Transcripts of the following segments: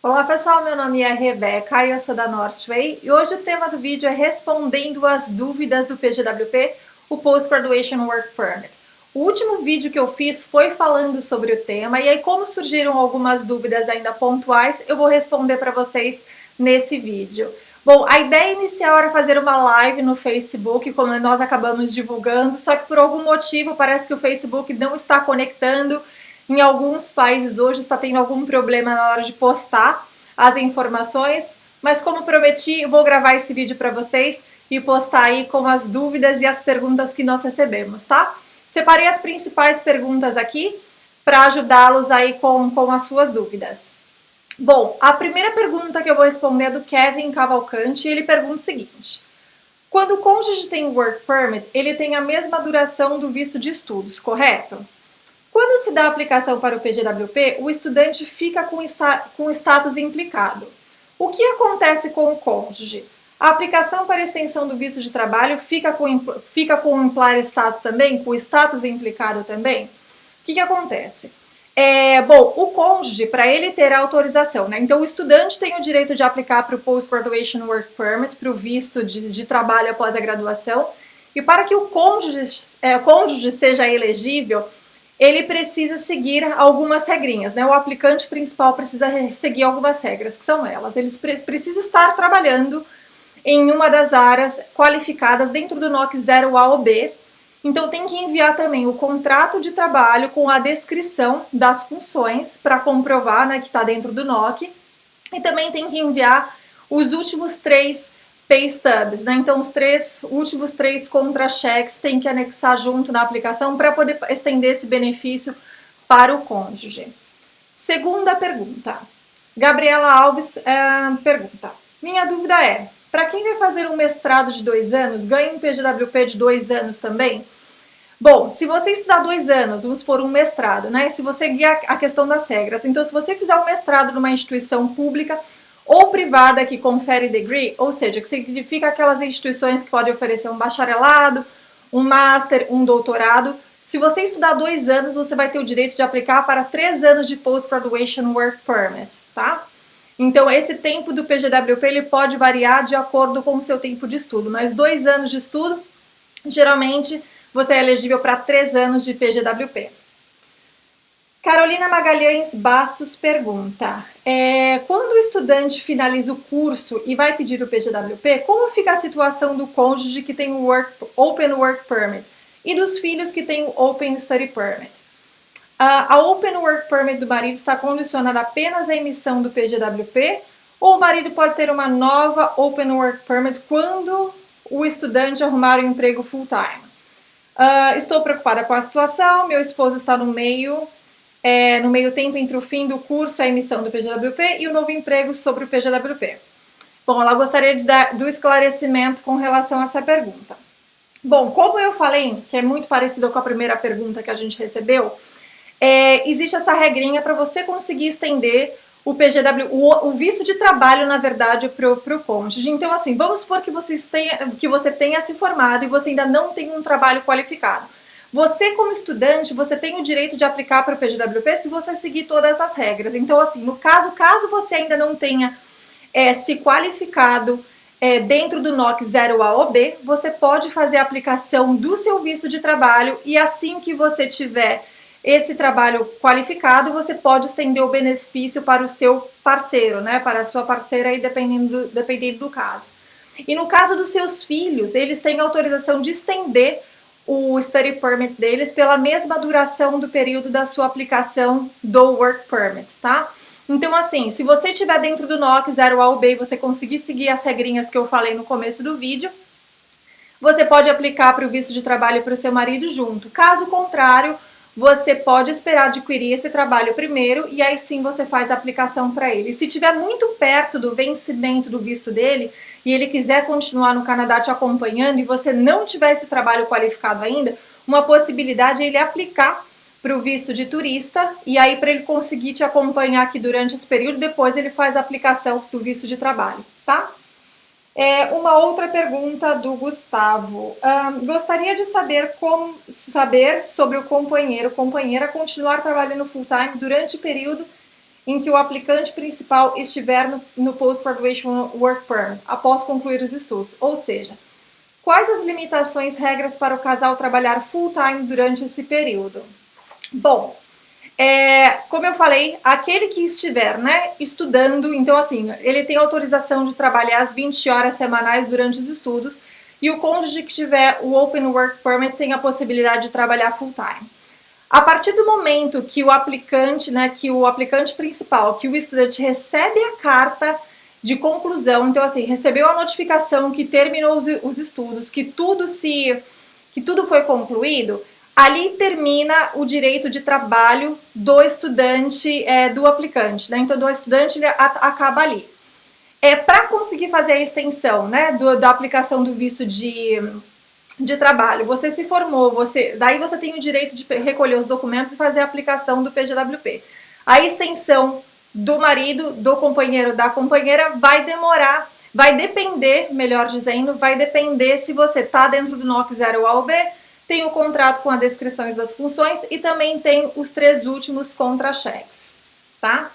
Olá pessoal, meu nome é Rebeca e eu sou da Northway e hoje o tema do vídeo é respondendo as dúvidas do PGWP, o Post Graduation Work Permit. O último vídeo que eu fiz foi falando sobre o tema e aí como surgiram algumas dúvidas ainda pontuais, eu vou responder para vocês nesse vídeo. Bom, a ideia inicial era fazer uma live no Facebook, como nós acabamos divulgando, só que por algum motivo parece que o Facebook não está conectando. Em alguns países hoje está tendo algum problema na hora de postar as informações, mas como prometi, eu vou gravar esse vídeo para vocês e postar aí com as dúvidas e as perguntas que nós recebemos, tá? Separei as principais perguntas aqui para ajudá-los aí com as suas dúvidas. Bom, a primeira pergunta que eu vou responder é do Kevin Cavalcante e ele pergunta o seguinte: quando o cônjuge tem Work Permit, ele tem a mesma duração do visto de estudos, correto? Quando se dá a aplicação para o PGWP, o estudante fica com status implicado. O que acontece com o cônjuge? A aplicação para extensão do visto de trabalho fica com implied status também? Com o status implicado também? O que acontece? Bom, o cônjuge, para ele ter a autorização, né? Então, o estudante tem o direito de aplicar para o Post Graduation Work Permit, para o visto de trabalho após a graduação. E para que o cônjuge seja elegível, ele precisa seguir algumas regrinhas, né? O aplicante principal precisa seguir algumas regras, que são elas. Ele precisa estar trabalhando em uma das áreas qualificadas dentro do NOC 0A ou B. Então tem que enviar também o contrato de trabalho com a descrição das funções para comprovar, né, que está dentro do NOC. E também tem que enviar os últimos 3 pay stubs, né? Então os últimos 3 contra-cheques tem que anexar junto na aplicação para poder estender esse benefício para o cônjuge. Segunda pergunta. Gabriela Alves pergunta: minha dúvida é, para quem vai fazer um mestrado de 2 anos, ganha um PGWP de 2 anos também? Bom, se você estudar 2 anos, vamos por um mestrado, né? Se você guiar a questão das regras. Então, se você fizer um mestrado numa instituição pública ou privada que confere degree, ou seja, que significa aquelas instituições que podem oferecer um bacharelado, um master, um doutorado. Se você estudar 2 anos, você vai ter o direito de aplicar para 3 anos de Post-Graduation Work Permit, tá? Então, esse tempo do PGWP ele pode variar de acordo com o seu tempo de estudo, mas 2 anos de estudo, geralmente, você é elegível para 3 anos de PGWP. Carolina Magalhães Bastos pergunta: quando o estudante finaliza o curso e vai pedir o PGWP, como fica a situação do cônjuge que tem o Open Work Permit e dos filhos que têm o Open Study Permit? A Open Work Permit do marido está condicionada apenas à emissão do PGWP ou o marido pode ter uma nova Open Work Permit quando o estudante arrumar um emprego full-time? Estou preocupada com a situação, meu esposo está no meio tempo entre o fim do curso, a emissão do PGWP e o novo emprego sobre o PGWP. Bom, ela gostaria do esclarecimento com relação a essa pergunta. Bom, como eu falei, que é muito parecido com a primeira pergunta que a gente recebeu, existe essa regrinha para você conseguir estender o o visto de trabalho, na verdade, para o cônjuge. Então, assim, vamos supor que você tenha se formado e você ainda não tem um trabalho qualificado. Você, como estudante, você tem o direito de aplicar para o PGWP se você seguir todas as regras. Então, assim, no caso você ainda não tenha se qualificado dentro do NOC 0A ou B, você pode fazer a aplicação do seu visto de trabalho e assim que você tiver esse trabalho qualificado, você pode estender o benefício para o seu parceiro, né? Para a sua parceira, aí, dependendo do caso. E no caso dos seus filhos, eles têm autorização de estender o study permit deles pela mesma duração do período da sua aplicação do work permit, tá? Então, assim, se você estiver dentro do NOC 0A ou B e você conseguir seguir as regrinhas que eu falei no começo do vídeo, você pode aplicar para o visto de trabalho para o seu marido junto. Caso contrário, você pode esperar adquirir esse trabalho primeiro e aí sim você faz a aplicação para ele. Se estiver muito perto do vencimento do visto dele e ele quiser continuar no Canadá te acompanhando e você não tiver esse trabalho qualificado ainda, uma possibilidade é ele aplicar para o visto de turista e aí para ele conseguir te acompanhar aqui durante esse período, depois ele faz a aplicação do visto de trabalho, tá? Uma outra pergunta do Gustavo. Gostaria de saber sobre o companheiro, companheira continuar trabalhando full time durante o período em que o aplicante principal estiver no Post-Graduation Work Permit, após concluir os estudos. Ou seja, quais as limitações, regras para o casal trabalhar full-time durante esse período? Bom, como eu falei, aquele que estiver, né, estudando, então assim, ele tem autorização de trabalhar as 20 horas semanais durante os estudos, e o cônjuge que tiver o Open Work Permit tem a possibilidade de trabalhar full-time. A partir do momento que o aplicante, né, que o aplicante principal, que o estudante recebe a carta de conclusão, então assim, recebeu a notificação que terminou os estudos, que tudo foi concluído, ali termina o direito de trabalho do estudante, do aplicante, né? Então, do estudante ele acaba ali. Para conseguir fazer a extensão, né, da aplicação do visto de trabalho, você se formou, daí você tem o direito de recolher os documentos e fazer a aplicação do PGWP. A extensão do marido, do companheiro, da companheira vai demorar, vai depender, melhor dizendo, vai depender se você está dentro do NOC 0A ou B, tem o contrato com as descrições das funções e também tem os 3 últimos contra-cheques, tá?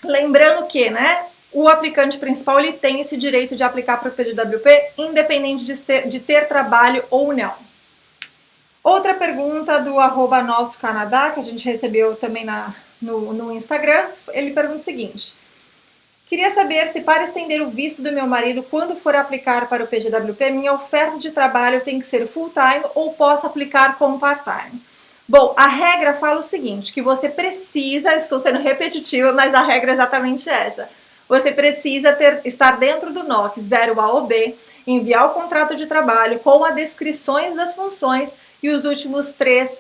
Lembrando que, né, o aplicante principal ele tem esse direito de aplicar para o PGWP, independente de ter trabalho ou não. Outra pergunta do @NossoCanadá, que a gente recebeu também no Instagram, ele pergunta o seguinte: queria saber se para estender o visto do meu marido quando for aplicar para o PGWP, minha oferta de trabalho tem que ser full-time ou posso aplicar como part-time? Bom, a regra fala o seguinte, que você precisa, estou sendo repetitiva, mas a regra é exatamente essa. Você precisa estar dentro do NOC 0A ou B, enviar o contrato de trabalho com as descrições das funções e os últimos 3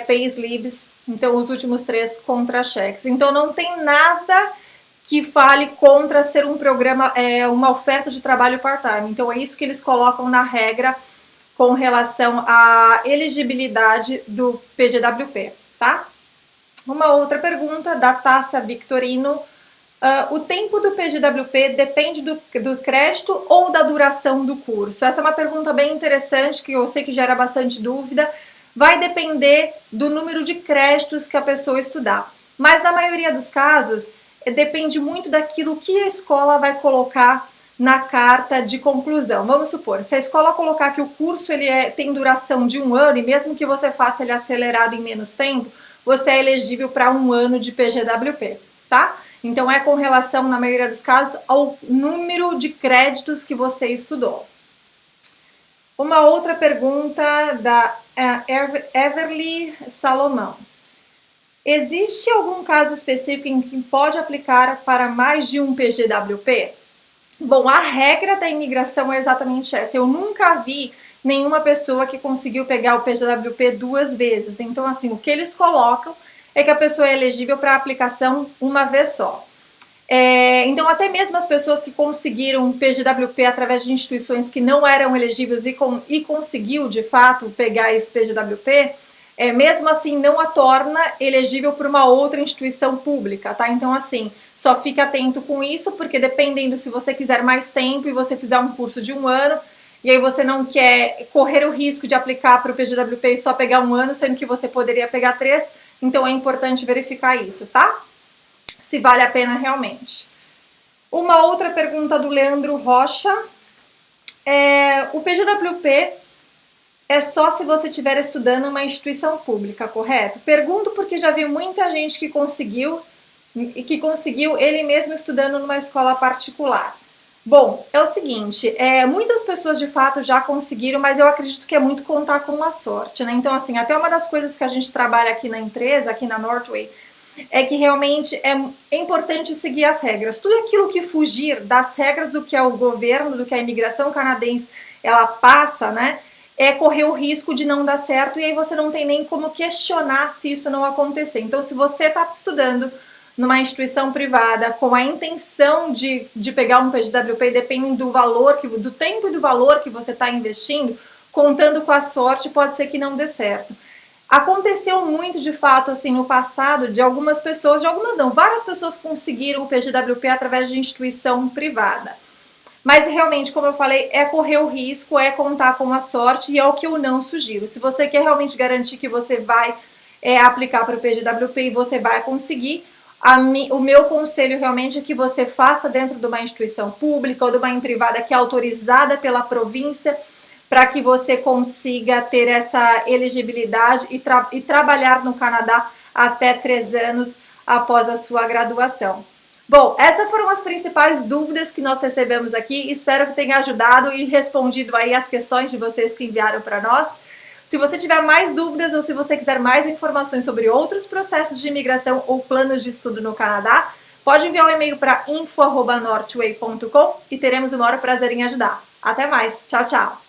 payslips, então os últimos 3 contra-cheques. Então não tem nada que fale contra ser um programa, uma oferta de trabalho part-time. Então é isso que eles colocam na regra com relação à elegibilidade do PGWP, tá? Uma outra pergunta da Tássia Victorino. O tempo do PGWP depende do crédito ou da duração do curso? Essa é uma pergunta bem interessante, que eu sei que gera bastante dúvida. Vai depender do número de créditos que a pessoa estudar. Mas na maioria dos casos, depende muito daquilo que a escola vai colocar na carta de conclusão. Vamos supor, se a escola colocar que o curso tem duração de 1 ano, e mesmo que você faça ele acelerado em menos tempo, você é elegível para 1 ano de PGWP, tá? Então é com relação, na maioria dos casos, ao número de créditos que você estudou. Uma outra pergunta da Everly Salomão. Existe algum caso específico em que pode aplicar para mais de um PGWP? Bom, a regra da imigração é exatamente essa. Eu nunca vi nenhuma pessoa que conseguiu pegar o PGWP 2 vezes. Então, assim, o que eles colocam é que a pessoa é elegível para aplicação uma vez só. Então, até mesmo as pessoas que conseguiram o PGWP através de instituições que não eram elegíveis e conseguiu, de fato, pegar esse PGWP, mesmo assim não a torna elegível para uma outra instituição pública, tá? Então, assim, só fique atento com isso, porque dependendo se você quiser mais tempo e você fizer um curso de 1 ano, e aí você não quer correr o risco de aplicar para o PGWP e só pegar 1 ano, sendo que você poderia pegar 3, então é importante verificar isso, tá? Se vale a pena realmente. Uma outra pergunta do Leandro Rocha. O PGWP é só se você estiver estudando em uma instituição pública, correto? Pergunto porque já vi muita gente que conseguiu ele mesmo estudando numa escola particular. Bom, é o seguinte, muitas pessoas de fato já conseguiram, mas eu acredito que é muito contar com a sorte, né? Então, assim, até uma das coisas que a gente trabalha aqui na empresa, aqui na Northway, é que realmente é importante seguir as regras. Tudo aquilo que fugir das regras do que é o governo, do que a imigração canadense, ela passa, né? Correr o risco de não dar certo e aí você não tem nem como questionar se isso não acontecer. Então, se você está estudando numa instituição privada com a intenção de pegar um PGWP, dependendo do valor, do tempo e do valor que você está investindo, contando com a sorte, pode ser que não dê certo. Aconteceu muito, de fato, assim, no passado, várias pessoas conseguiram o PGWP através de instituição privada. Mas realmente, como eu falei, correr o risco, contar com a sorte e é o que eu não sugiro. Se você quer realmente garantir que você vai aplicar para o PGWP e você vai conseguir. O meu conselho realmente é que você faça dentro de uma instituição pública ou de uma privada que é autorizada pela província, para que você consiga ter essa elegibilidade e trabalhar no Canadá até 3 anos após a sua graduação. Bom, essas foram as principais dúvidas que nós recebemos aqui. Espero que tenha ajudado e respondido aí as questões de vocês que enviaram para nós. Se você tiver mais dúvidas ou se você quiser mais informações sobre outros processos de imigração ou planos de estudo no Canadá, pode enviar um e-mail para info@northway.com e teremos o maior prazer em ajudar. Até mais. Tchau, tchau.